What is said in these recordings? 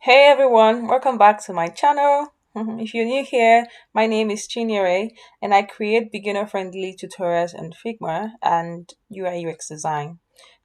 Hey everyone, welcome back to my channel. If you're new here, my name is Chinyere and I create beginner friendly tutorials in Figma and UI UX design.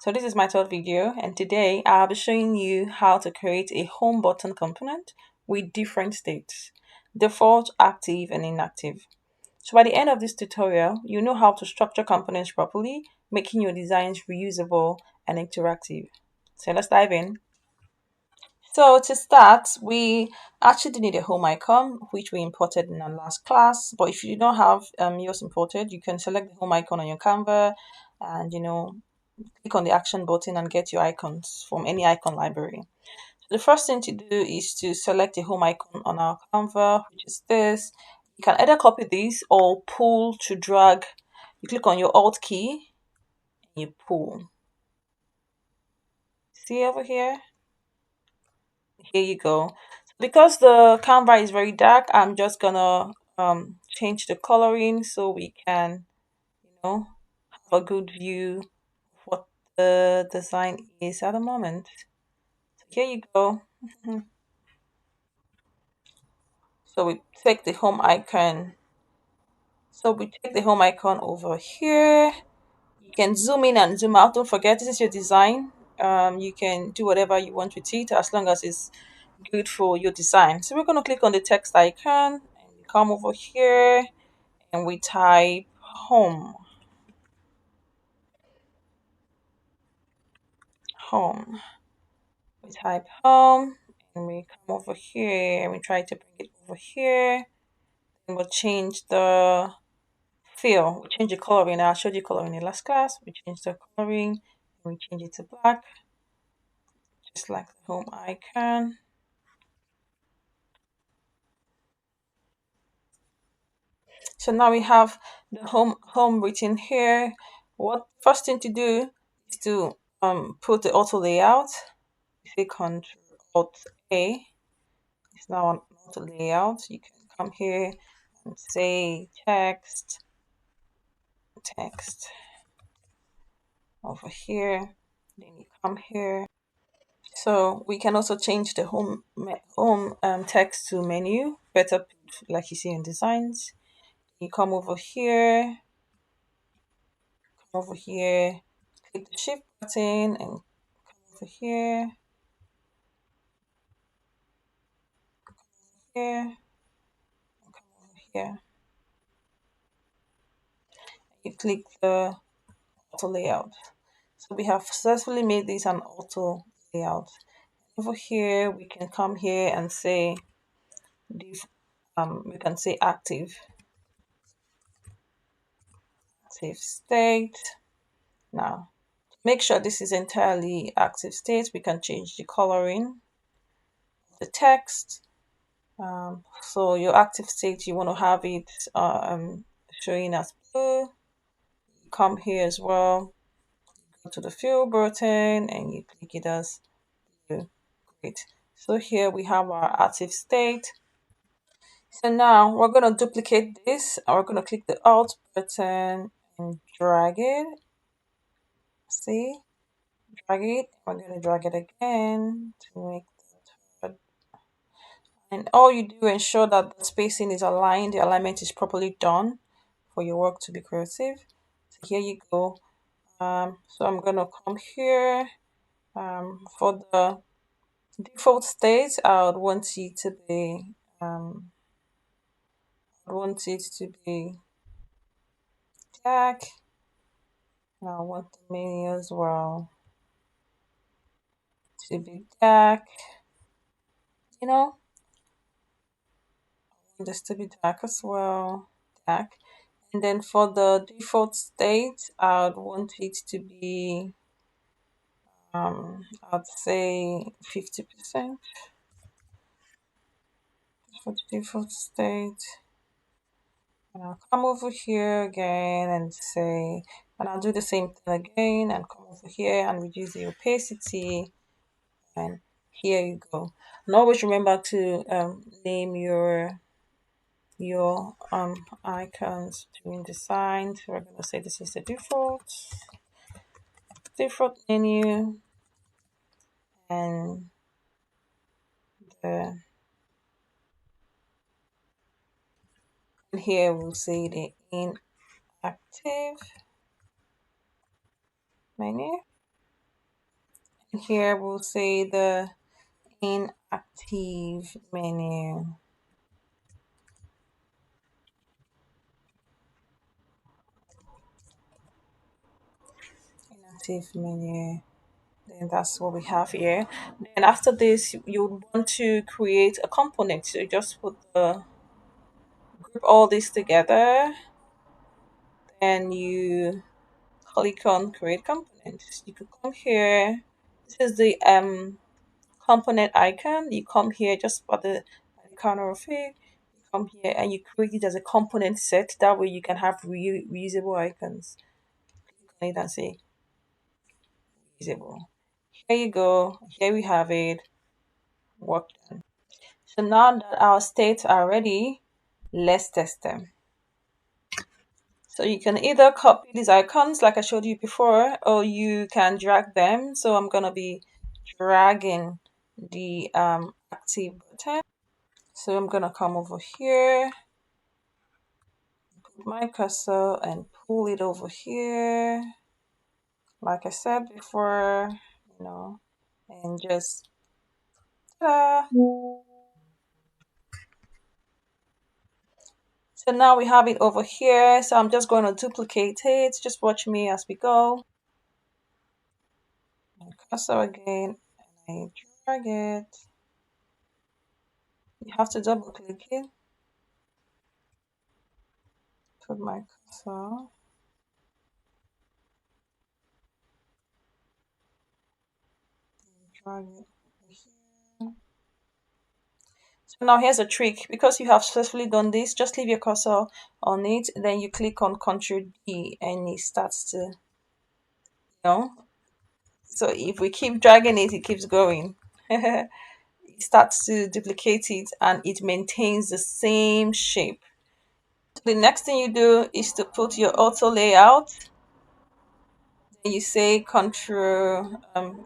So this is my third video and today I'll be showing you how to create a home button component with different states, default, active and inactive. So by the end of this tutorial, you know how to structure components properly, making your designs reusable and interactive. So let's dive in. So to start, we actually need a home icon, which we imported in our last class. But if you don't have yours imported, you can select the home icon on your Canva and, click on the action button and get your icons from any icon library. The first thing to do is to select the home icon on our Canva, which is this. You can either copy this or pull to drag. You click on your Alt key and you pull. See over here? Here you go. Because the Canva is very dark, I'm just gonna change the coloring so we can, have a good view of what the design is at the moment. So here you go. Mhm. So we take the home icon. So we take the home icon over here. You can zoom in and zoom out. Don't forget, this is your design. You can do whatever you want with it as long as it's good for your design. So we're going to click on the text icon and we come over here and we type home. Home. We type home and we come over here and we try to bring it over here and we'll change the fill. We change the coloring. I showed you coloring in the last class. We change the coloring and we change it to black, just like the home icon. So now we have the home written here. What first thing to do is to put the auto layout. Click Ctrl Alt A. It's now on auto layout. You can come here and say text over here. Then you come here. So we can also change the home text to menu. Better like you see in designs. You come over here, click the shift button and come over here, come over here. You click the auto layout. So we have successfully made this an auto layout. Over here, we can come here and say, we can say active state. Now, make sure this is entirely active state. We can change the coloring, the text. So your active state, you want to have it showing as blue. Come here as well, go to the fill button and you click it as blue. Great. So here we have our active state. So now we're going to duplicate this and we're going to click the Alt button and drag it. See? Drag it. We're going to drag it again to make that. And all you do, ensure that the spacing is aligned, the alignment is properly done for your work to be creative. So here you go. So I'm going to come here. For the default state, I would want it to be black. And I want the menu as well to be dark. You know, just to be dark as well. Dark. And then for the default state, I would want it to be I'd say 50% for the default state. And I'll come over here again and say, and I'll do the same thing again and come over here and reduce the opacity. And here you go. And always remember to name your icons during design. So we're gonna say this is the default menu and and here we'll say the inactive menu. And here we'll say the inactive menu. Inactive menu. Then that's what we have here. Then after this, you would want to create a component. So you just put the group all this together, and you click on create components. You could come here. This is the component icon. You come here just by the corner of it. You come here and you create it as a component set. That way you can have reusable icons. Click on it and say reusable. Here you go. Here we have it. Work done. So now that our states are ready, let's test them. So you can either copy these icons like I showed you before, or you can drag them. So I'm gonna be dragging the active button. So I'm gonna come over here, put my cursor and pull it over here, like I said before, you know, and just ta-da. So now we have it over here. So I'm just going to duplicate it. Just watch me as we go. And cursor again, and I drag it. You have to double click it. Put my cursor. Drag it over here. So now here's a trick. Because you have successfully done this, just leave your cursor on it. Then you click on Ctrl D and it starts to, know. So if we keep dragging it, it keeps going. It starts to duplicate it and it maintains the same shape. The next thing you do is to put your auto layout. Then you say Control,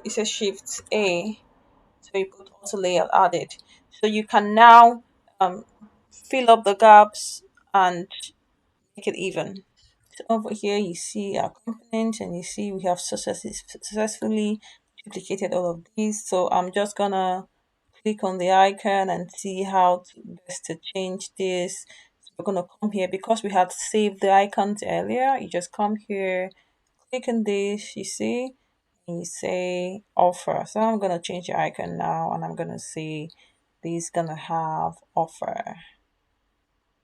you say Shift A. So you put auto layout added. So you can now um, fill up the gaps and make it even. So over here you see our component and you see we have successfully duplicated all of these. So I'm just gonna click on the icon and see how best to change this. So we're gonna come here because we had saved the icons earlier. You just come here, click on this, you see, and you say offer. So I'm gonna change the icon now and I'm gonna say this gonna have offer.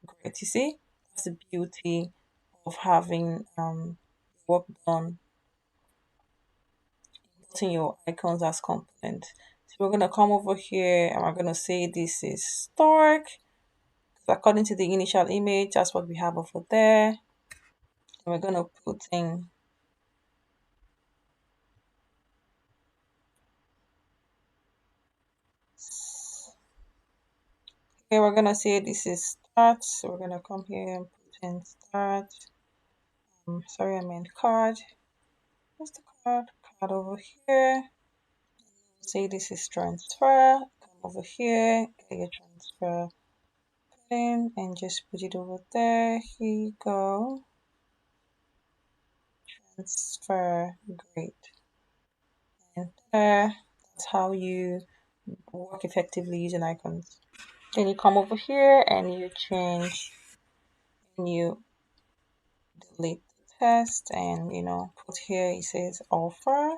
Great, you see? That's the beauty of having work done, putting your icons as components. So we're gonna come over here and we're gonna say this is Stork. According to the initial image, that's what we have over there. And we're gonna put in here we're gonna say this is start. So we're gonna come here and put in start. Sorry, I meant card. Where's the card? Card over here. Say this is transfer. Come over here, get your transfer in and just put it over there. Here you go. Transfer. Great. And there. That's how you work effectively using icons. Then you come over here and you change and you delete the test and put here it says offer.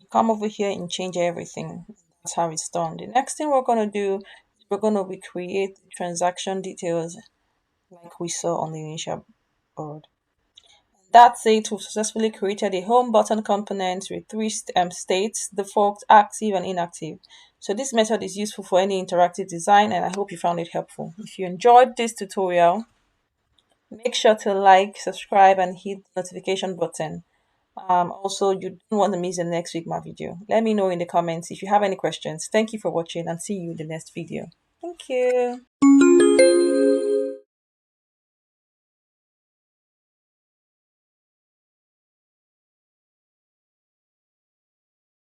You come over here and change everything. That's how it's done. The next thing we're gonna do is we're gonna recreate the transaction details like we saw on the initial board. That's it. We've successfully created a home button component with three states: default, active, and inactive. So this method is useful for any interactive design and I hope you found it helpful. If you enjoyed this tutorial, make sure to like, subscribe, and hit the notification button. Also, you don't want to miss the next Figma video. Let me know in the comments if you have any questions. Thank you for watching and see you in the next video. Thank you.